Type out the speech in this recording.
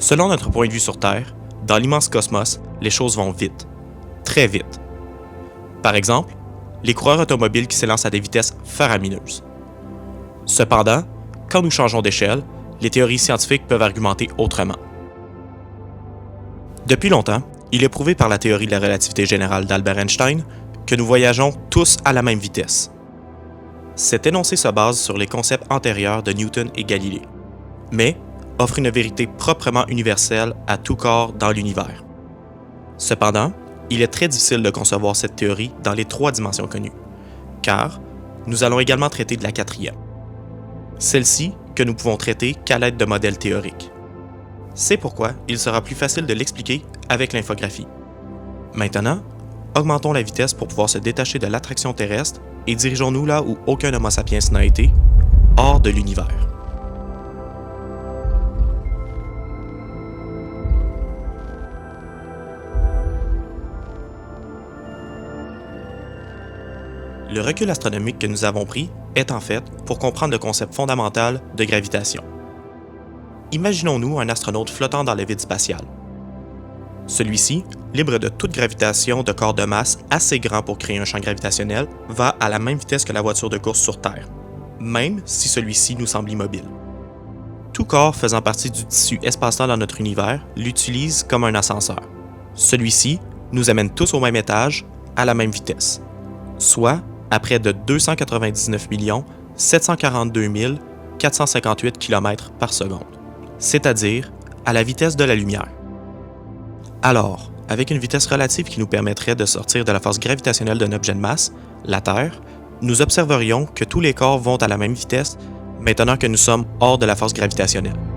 Selon notre point de vue sur Terre, dans l'immense cosmos, les choses vont vite. Très vite. Par exemple, les coureurs automobiles qui s'élancent à des vitesses faramineuses. Cependant, quand nous changeons d'échelle, les théories scientifiques peuvent argumenter autrement. Depuis longtemps, il est prouvé par la théorie de la relativité générale d'Albert Einstein que nous voyageons tous à la même vitesse. Cet énoncé se base sur les concepts antérieurs de Newton et Galilée, mais offre une vérité proprement universelle à tout corps dans l'univers. Cependant, il est très difficile de concevoir cette théorie dans les 3 dimensions connues, car nous allons également traiter de la 4e. Celle-ci que nous pouvons traiter qu'à l'aide de modèles théoriques. C'est pourquoi il sera plus facile de l'expliquer avec l'infographie. Maintenant, augmentons la vitesse pour pouvoir se détacher de l'attraction terrestre et dirigeons-nous là où aucun Homo sapiens n'a été, hors de l'univers. Le recul astronomique que nous avons pris est en fait pour comprendre le concept fondamental de gravitation. Imaginons-nous un astronaute flottant dans le vide spatial. Celui-ci, libre de toute gravitation de corps de masse assez grand pour créer un champ gravitationnel, va à la même vitesse que la voiture de course sur Terre, même si celui-ci nous semble immobile. Tout corps faisant partie du tissu espace-temps dans notre univers l'utilise comme un ascenseur. Celui-ci nous amène tous au même étage, à la même vitesse, soit à près de 299 742 458 km par seconde, c'est-à-dire à la vitesse de la lumière. Alors, avec une vitesse relative qui nous permettrait de sortir de la force gravitationnelle d'un objet de masse, la Terre, nous observerions que tous les corps vont à la même vitesse maintenant que nous sommes hors de la force gravitationnelle.